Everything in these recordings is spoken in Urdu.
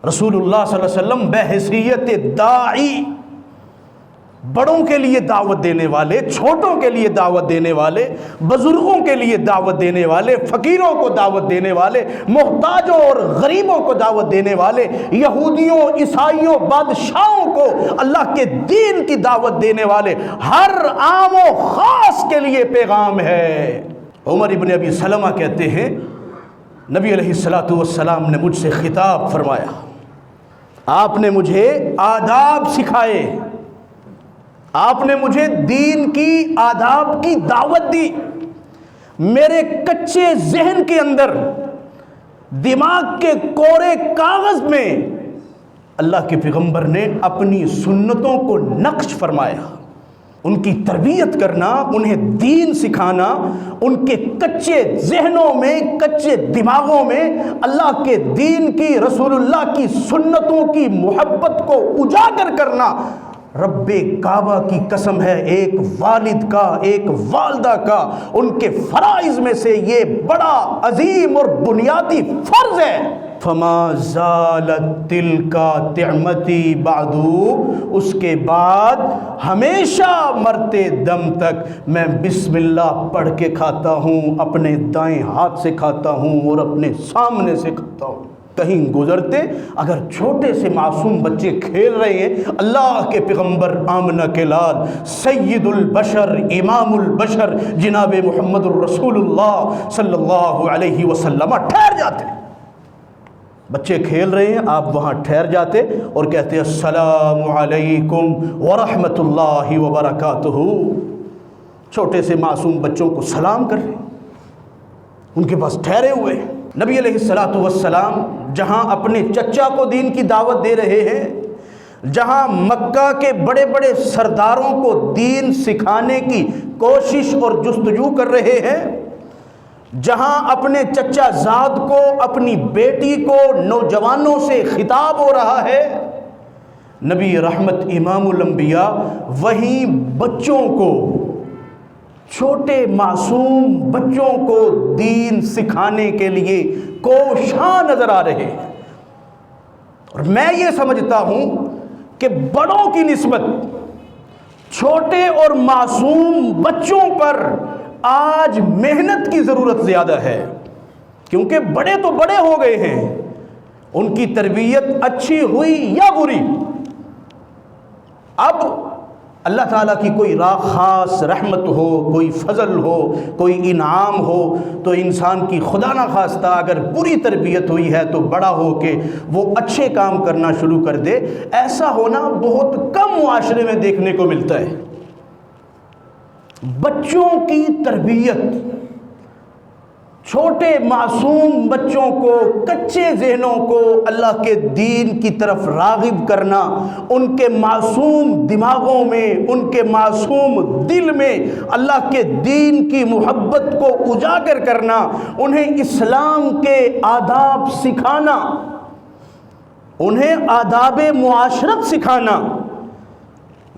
رسول اللہ صلی اللہ علیہ وسلم بحیثیت داعی، بڑوں کے لیے دعوت دینے والے، چھوٹوں کے لیے دعوت دینے والے، بزرگوں کے لیے دعوت دینے والے، فقیروں کو دعوت دینے والے، محتاجوں اور غریبوں کو دعوت دینے والے، یہودیوں، عیسائیوں، بادشاہوں کو اللہ کے دین کی دعوت دینے والے، ہر عام و خاص کے لیے پیغام ہے۔ عمر ابن ابی سلمہ کہتے ہیں نبی علیہ الصلوۃ والسلام نے مجھ سے خطاب فرمایا، آپ نے مجھے آداب سکھائے، آپ نے مجھے دین کی آداب کی دعوت دی، میرے کچے ذہن کے اندر، دماغ کے کورے کاغذ میں اللہ کے پیغمبر نے اپنی سنتوں کو نقش فرمایا۔ ان کی تربیت کرنا، انہیں دین سکھانا، ان کے کچے ذہنوں میں، کچے دماغوں میں اللہ کے دین کی، رسول اللہ کی سنتوں کی محبت کو اجاگر کرنا، رب کعبہ کی قسم ہے، ایک والد کا، ایک والدہ کا ان کے فرائض میں سے یہ بڑا عظیم اور بنیادی فرض ہے۔ فما زالت تلک طعمتی بعد، اس کے بعد ہمیشہ مرتے دم تک میں بسم اللہ پڑھ کے کھاتا ہوں، اپنے دائیں ہاتھ سے کھاتا ہوں اور اپنے سامنے سے کھاتا ہوں۔ کہیں گزرتے اگر چھوٹے سے معصوم بچے کھیل رہے ہیں، اللہ کے پیغمبر آمنہ کے لال سید البشر امام البشر جناب محمد الرسول اللہ صلی اللہ علیہ وسلم ٹھہر جاتے، بچے کھیل رہے ہیں، آپ وہاں ٹھہر جاتے اور کہتے السلام علیکم ورحمۃ اللہ وبرکاتہ۔ چھوٹے سے معصوم بچوں کو سلام کر رہے ہیں، ان کے پاس ٹھہرے ہوئے ہیں۔ نبی علیہ الصلوۃ والسلام جہاں اپنے چچا کو دین کی دعوت دے رہے ہیں، جہاں مکہ کے بڑے بڑے سرداروں کو دین سکھانے کی کوشش اور جستجو کر رہے ہیں، جہاں اپنے چچا زاد کو، اپنی بیٹی کو، نوجوانوں سے خطاب ہو رہا ہے، نبی رحمت امام الانبیاء وہیں بچوں کو، چھوٹے معصوم بچوں کو دین سکھانے کے لیے کوشاں نظر آ رہے ہیں۔ اور میں یہ سمجھتا ہوں کہ بڑوں کی نسبت چھوٹے اور معصوم بچوں پر آج محنت کی ضرورت زیادہ ہے، کیونکہ بڑے تو بڑے ہو گئے ہیں، ان کی تربیت اچھی ہوئی یا بری، اب اللہ تعالیٰ کی کوئی خاص رحمت ہو، کوئی فضل ہو، کوئی انعام ہو تو انسان کی خدا نہ خواستہ اگر بری تربیت ہوئی ہے تو بڑا ہو کے وہ اچھے کام کرنا شروع کر دے، ایسا ہونا بہت کم معاشرے میں دیکھنے کو ملتا ہے۔ بچوں کی تربیت، چھوٹے معصوم بچوں کو، کچے ذہنوں کو اللہ کے دین کی طرف راغب کرنا، ان کے معصوم دماغوں میں، ان کے معصوم دل میں اللہ کے دین کی محبت کو اجاگر کرنا، انہیں اسلام کے آداب سکھانا، انہیں آداب معاشرت سکھانا،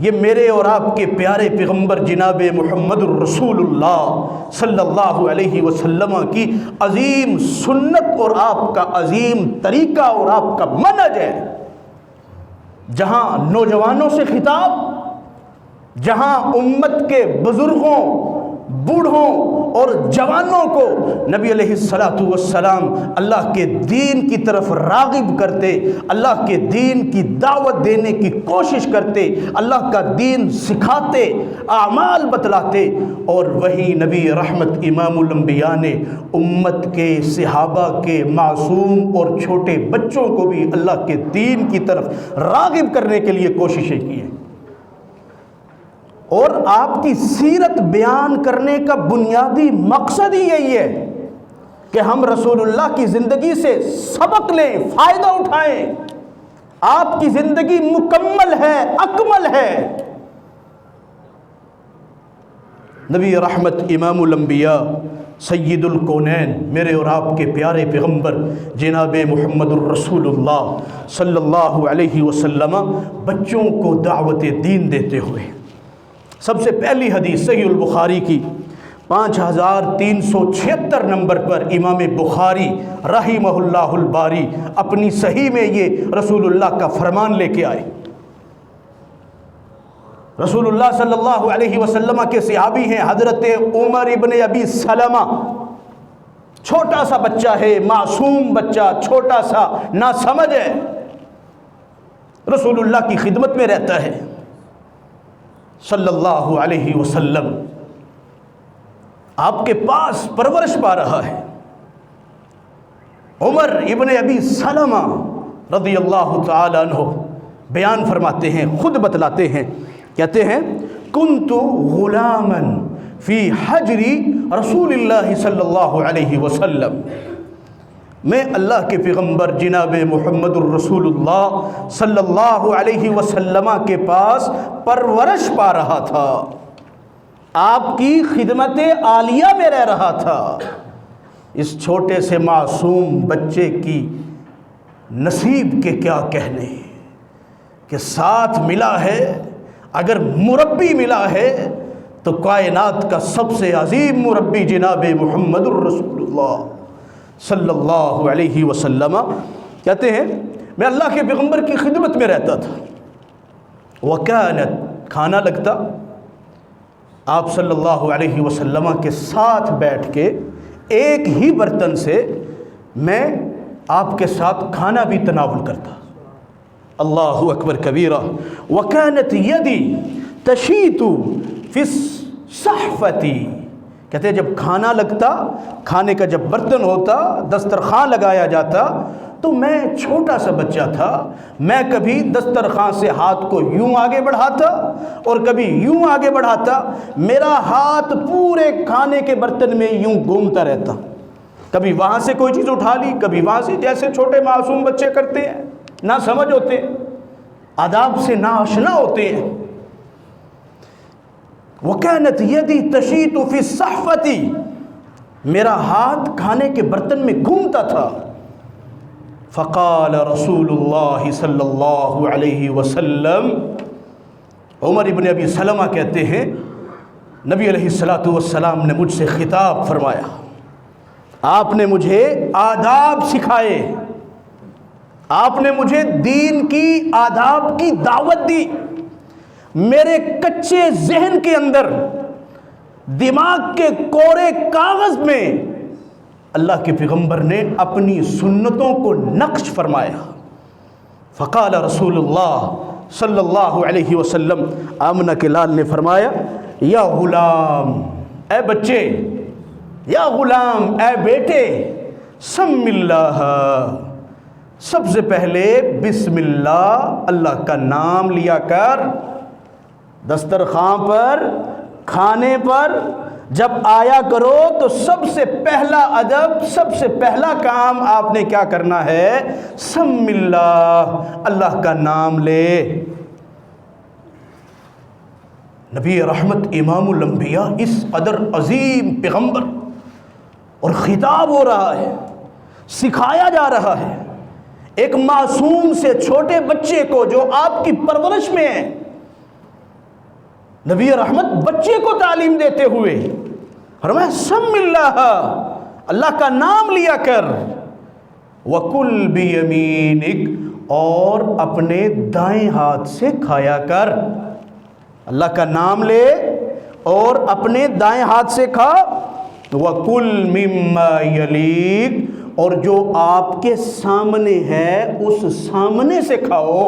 یہ میرے اور آپ کے پیارے پیغمبر جناب محمد الرسول اللہ صلی اللہ علیہ وسلم کی عظیم سنت اور آپ کا عظیم طریقہ اور آپ کا منہج ہے۔ جہاں نوجوانوں سے خطاب، جہاں امت کے بزرگوں، بوڑھوں اور جوانوں کو نبی علیہ الصلوۃ والسلام اللہ کے دین کی طرف راغب کرتے، اللہ کے دین کی دعوت دینے کی کوشش کرتے، اللہ کا دین سکھاتے، اعمال بتلاتے، اور وہی نبی رحمت امام الانبیاء نے امت کے صحابہ کے معصوم اور چھوٹے بچوں کو بھی اللہ کے دین کی طرف راغب کرنے کے لیے کوششیں کی ہیں۔ اور آپ کی سیرت بیان کرنے کا بنیادی مقصد ہی یہی ہے کہ ہم رسول اللہ کی زندگی سے سبق لیں، فائدہ اٹھائیں۔ آپ کی زندگی مکمل ہے، اکمل ہے۔ نبی رحمت امام الانبیاء سید الکونین، میرے اور آپ کے پیارے پیغمبر جناب محمد الرسول اللہ صلی اللہ علیہ وسلم بچوں کو دعوت دین دیتے ہوئے، سب سے پہلی حدیث صحیح البخاری کی 5376 نمبر پر امام بخاری رحمہ اللہ الباری اپنی صحیح میں یہ رسول اللہ کا فرمان لے کے آئے۔ رسول اللہ صلی اللہ علیہ وسلم کے صحابی ہیں حضرت عمر ابن ابی سلمہ، چھوٹا سا بچہ ہے، معصوم بچہ، چھوٹا سا ناسمجھ ہے، رسول اللہ کی خدمت میں رہتا ہے صلی اللہ علیہ وسلم، آپ کے پاس پرورش پا رہا ہے۔ عمر ابن ابی سلمہ رضی اللہ تعالی عنہ بیان فرماتے ہیں، خود بتلاتے ہیں، کہتے ہیں کنت غلاما فی حجر رسول اللہ صلی اللہ علیہ وسلم، میں اللہ کے پیغمبر جناب محمد الرسول اللہ صلی اللہ علیہ وسلم کے پاس پرورش پا رہا تھا، آپ کی خدمت عالیہ میں رہ رہا تھا۔ اس چھوٹے سے معصوم بچے کی نصیب کے کیا کہنے کہ ساتھ ملا ہے، اگر مربی ملا ہے تو کائنات کا سب سے عظیم مربی جناب محمد الرسول اللہ صلی اللہ علیہ وسلم۔ کہتے ہیں میں اللہ کے پیغمبر کی خدمت میں رہتا تھا، وَكَانَتْ کھانا لگتا، آپ صلی اللہ علیہ وسلم کے ساتھ بیٹھ کے ایک ہی برتن سے میں آپ کے ساتھ کھانا بھی تناول کرتا۔ اللہ اکبر کبیرہ۔ وَكَانَتْ يَدِي تَشِيطُ فِي الصَّحْفَةِ، کہتے ہیں جب کھانا لگتا، کھانے کا جب برتن ہوتا، دسترخوان لگایا جاتا، تو میں چھوٹا سا بچہ تھا، میں کبھی دسترخوان سے ہاتھ کو یوں آگے بڑھاتا اور کبھی یوں آگے بڑھاتا، میرا ہاتھ پورے کھانے کے برتن میں یوں گھومتا رہتا، کبھی وہاں سے کوئی چیز اٹھا لی، کبھی وہاں سے، جیسے چھوٹے معصوم بچے کرتے ہیں، نہ سمجھ ہوتے، آداب سے نا آشنا ہوتے ہیں۔ وَكَانَتْ يَدِي تَشِيطُ فِي الصَّحْفَةِ، میرا ہاتھ کھانے کے برتن میں گھومتا تھا۔ فقال رسول اللہ صلی اللہ علیہ وسلم، عمر ابن ابی سلمہ کہتے ہیں نبی علیہ السلام نے مجھ سے خطاب فرمایا، آپ نے مجھے آداب سکھائے، آپ نے مجھے دین کی آداب کی دعوت دی، میرے کچے ذہن کے اندر، دماغ کے کورے کاغذ میں اللہ کے پیغمبر نے اپنی سنتوں کو نقش فرمایا۔ فقال رسول اللہ صلی اللہ علیہ وسلم، آمنہ کے لال نے فرمایا، یا غلام، اے بچے، یا غلام، اے بیٹے، سم اللہ، سب سے پہلے بسم اللہ، اللہ کا نام لیا کر، دسترخوان پر، کھانے پر جب آیا کرو تو سب سے پہلا ادب، سب سے پہلا کام آپ نے کیا کرنا ہے؟ سم اللہ، اللہ کا نام لے۔ نبی رحمت امام الانبیاء، اس قدر عظیم پیغمبر، اور خطاب ہو رہا ہے، سکھایا جا رہا ہے ایک معصوم سے چھوٹے بچے کو جو آپ کی پرورش میں ہے، نبی رحمت بچے کو تعلیم دیتے ہوئے فرمایا سم اللہ، اللہ کا نام لیا کر، وَكُلْ بِيَمِينِكَ، اور اپنے دائیں ہاتھ سے کھایا کر، اللہ کا نام لے اور اپنے دائیں ہاتھ سے کھا، وَكُلْ مِمَّا يَلِيكَ، اور جو آپ کے سامنے ہے اس سامنے سے کھاؤ،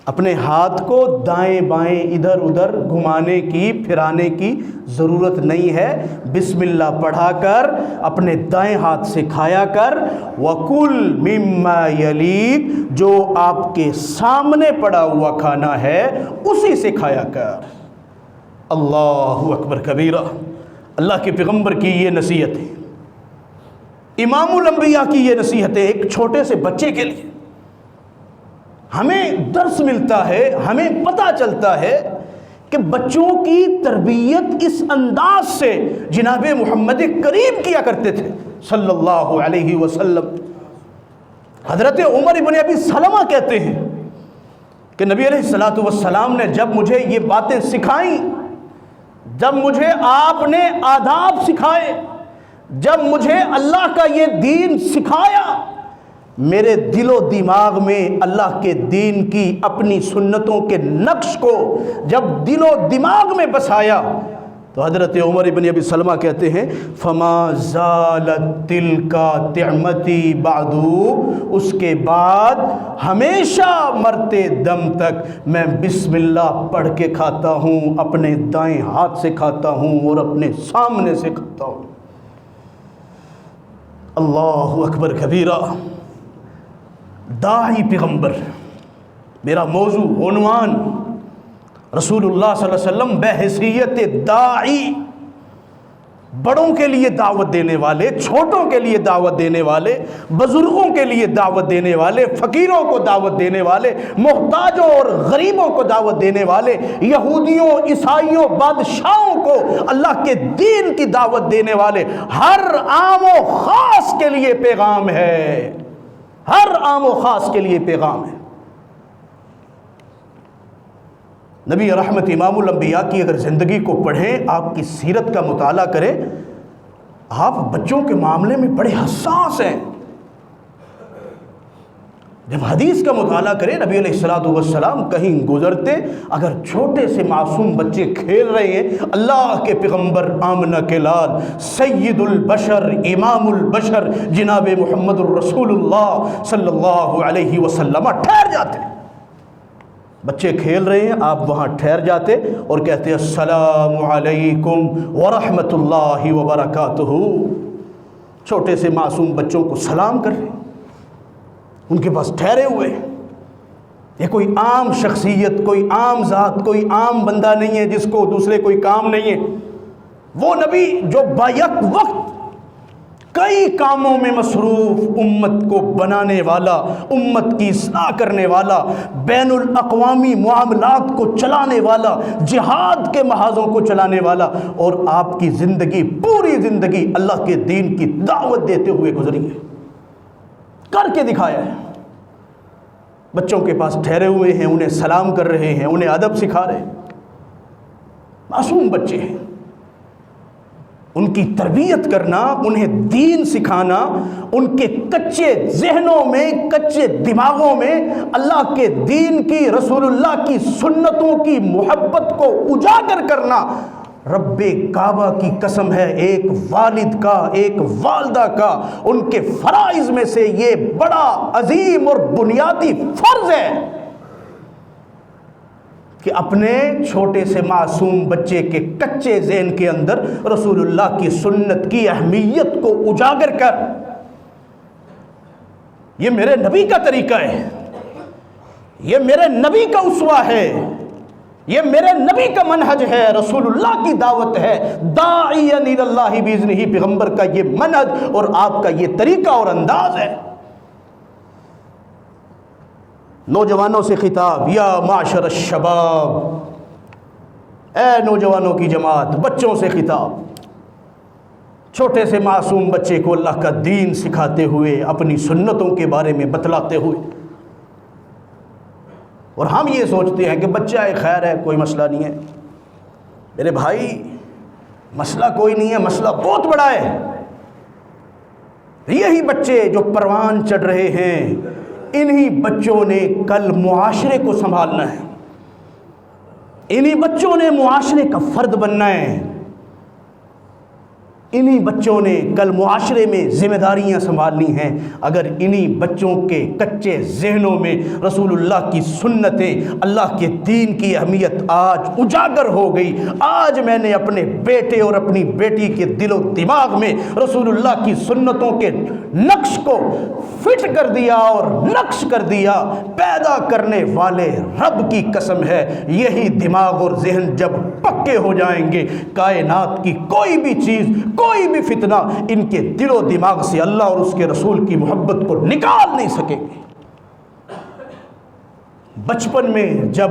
اپنے ہاتھ کو دائیں بائیں ادھر ادھر گھمانے کی، پھرانے کی ضرورت نہیں ہے، بسم اللہ پڑھا کر اپنے دائیں ہاتھ سے کھایا کر، وَكُلْ مِمَّا يَلِيكَ، جو آپ کے سامنے پڑا ہوا کھانا ہے اسی سے کھایا کر۔ اللہ اکبر کبیرہ۔ اللہ کے پیغمبر کی یہ نصیحت ہے، امام الانبیاء کی یہ نصیحت ہے ایک چھوٹے سے بچے کے لیے۔ ہمیں درس ملتا ہے، ہمیں پتہ چلتا ہے کہ بچوں کی تربیت اس انداز سے جناب محمد کریم کیا کرتے تھے صلی اللہ علیہ وسلم۔ حضرت عمر ابن ابی سلمہ کہتے ہیں کہ نبی علیہ الصلوۃ والسلام نے جب مجھے یہ باتیں سکھائیں، جب مجھے آپ نے آداب سکھائے، جب مجھے اللہ کا یہ دین سکھایا، میرے دل و دماغ میں اللہ کے دین کی اپنی سنتوں کے نقش کو جب دل و دماغ میں بسایا، تو حضرت عمر ابن ابی سلمہ کہتے ہیں فما زالت تلک طعمتی بعد، اس کے بعد ہمیشہ مرتے دم تک میں بسم اللہ پڑھ کے کھاتا ہوں، اپنے دائیں ہاتھ سے کھاتا ہوں اور اپنے سامنے سے کھاتا ہوں۔ اللہ اکبر کبیرہ۔ داعی پیغمبر، میرا موضوع عنوان رسول اللہ صلی اللہ علیہ وسلم بحیثیت داعی، بڑوں کے لیے دعوت دینے والے، چھوٹوں کے لیے دعوت دینے والے، بزرگوں کے لیے دعوت دینے والے، فقیروں کو دعوت دینے والے، محتاجوں اور غریبوں کو دعوت دینے والے، یہودیوں، عیسائیوں، بادشاہوں کو اللہ کے دین کی دعوت دینے والے، ہر عام و خاص کے لیے پیغام ہے، ہر عام و خاص کے لیے پیغام ہے۔ نبی رحمت امام الانبیاء کی اگر زندگی کو پڑھیں، آپ کی سیرت کا مطالعہ کریں، آپ بچوں کے معاملے میں بڑے حساس ہیں۔ جب حدیث کا مطالعہ کریں، نبی علیہ السلام کہیں گزرتے، اگر چھوٹے سے معصوم بچے کھیل رہے ہیں، اللہ کے پیغمبر آمنہ کے لال سید البشر امام البشر جناب محمد الرسول اللہ صلی اللہ علیہ وسلم ٹھہر جاتے۔ بچے کھیل رہے ہیں، آپ وہاں ٹھہر جاتے اور کہتے السلام علیکم ورحمۃ اللہ وبرکاتہ۔ چھوٹے سے معصوم بچوں کو سلام کر رہے ہیں، ان کے پاس ٹھہرے ہوئے۔ یہ کوئی عام شخصیت، کوئی عام ذات، کوئی عام بندہ نہیں ہے جس کو دوسرے کوئی کام نہیں ہے۔ وہ نبی جو بیک وقت کئی کاموں میں مصروف، امت کو بنانے والا، امت کی اصلاح کرنے والا، بین الاقوامی معاملات کو چلانے والا، جہاد کے محاذوں کو چلانے والا، اور آپ کی زندگی، پوری زندگی اللہ کے دین کی دعوت دیتے ہوئے گزری ہے، کر کے دکھایا ہے۔ بچوں کے پاس ٹھہرے ہوئے ہیں، انہیں سلام کر رہے ہیں، انہیں ادب سکھا رہے ہیں۔ معصوم بچے ہیں، ان کی تربیت کرنا، انہیں دین سکھانا، ان کے کچے ذہنوں میں، کچے دماغوں میں اللہ کے دین کی، رسول اللہ کی سنتوں کی محبت کو اجاگر کرنا، رب کعبہ کی قسم ہے، ایک والد کا، ایک والدہ کا، ان کے فرائض میں سے یہ بڑا عظیم اور بنیادی فرض ہے کہ اپنے چھوٹے سے معصوم بچے کے کچے ذہن کے اندر رسول اللہ کی سنت کی اہمیت کو اجاگر کر، یہ میرے نبی کا طریقہ ہے، یہ میرے نبی کا اسوہ ہے، یہ میرے نبی کا منہج ہے، رسول اللہ کی دعوت ہے، داعیا الی اللہ باذنہ، پیغمبر کا یہ منہج اور آپ کا یہ طریقہ اور انداز ہے۔ نوجوانوں سے خطاب، یا معاشر الشباب، اے نوجوانوں کی جماعت، بچوں سے خطاب، چھوٹے سے معصوم بچے کو اللہ کا دین سکھاتے ہوئے، اپنی سنتوں کے بارے میں بتلاتے ہوئے۔ اور ہم یہ سوچتے ہیں کہ بچہ ہے، خیر ہے، کوئی مسئلہ نہیں ہے۔ میرے بھائی، مسئلہ کوئی نہیں ہے، مسئلہ بہت بڑا ہے۔ یہی بچے جو پروان چڑھ رہے ہیں، انہی بچوں نے کل معاشرے کو سنبھالنا ہے، انہی بچوں نے معاشرے کا فرد بننا ہے، انہی بچوں نے کل معاشرے میں ذمہ داریاں سنبھالنی ہیں۔ اگر انہی بچوں کے کچے ذہنوں میں رسول اللہ کی سنتیں، اللہ کے دین کی اہمیت آج اجاگر ہو گئی، آج میں نے اپنے بیٹے اور اپنی بیٹی کے دل و دماغ میں رسول اللہ کی سنتوں کے نقش کو فٹ کر دیا اور نقش کر دیا، پیدا کرنے والے رب کی قسم ہے، یہی دماغ اور ذہن جب پکے ہو جائیں گے، کائنات کی کوئی بھی چیز، کوئی بھی فتنہ ان کے دل و دماغ سے اللہ اور اس کے رسول کی محبت کو نکال نہیں سکے گے۔ بچپن میں جب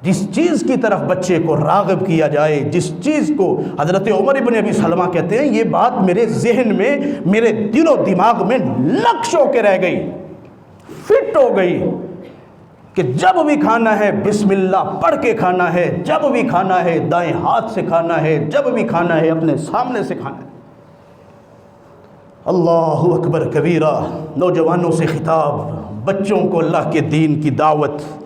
جس چیز کی طرف بچے کو راغب کیا جائے، جس چیز کو حضرت عمر ابن ابی سلمہ کہتے ہیں، یہ بات میرے ذہن میں، میرے دل و دماغ میں نقش ہو کے رہ گئی، فٹ ہو گئی، کہ جب بھی کھانا ہے بسم اللہ پڑھ کے کھانا ہے، جب بھی کھانا ہے دائیں ہاتھ سے کھانا ہے، جب بھی کھانا ہے اپنے سامنے سے کھانا ہے۔ اللہ اکبر کبیرہ۔ نوجوانوں سے خطاب، بچوں کو اللہ کے دین کی دعوت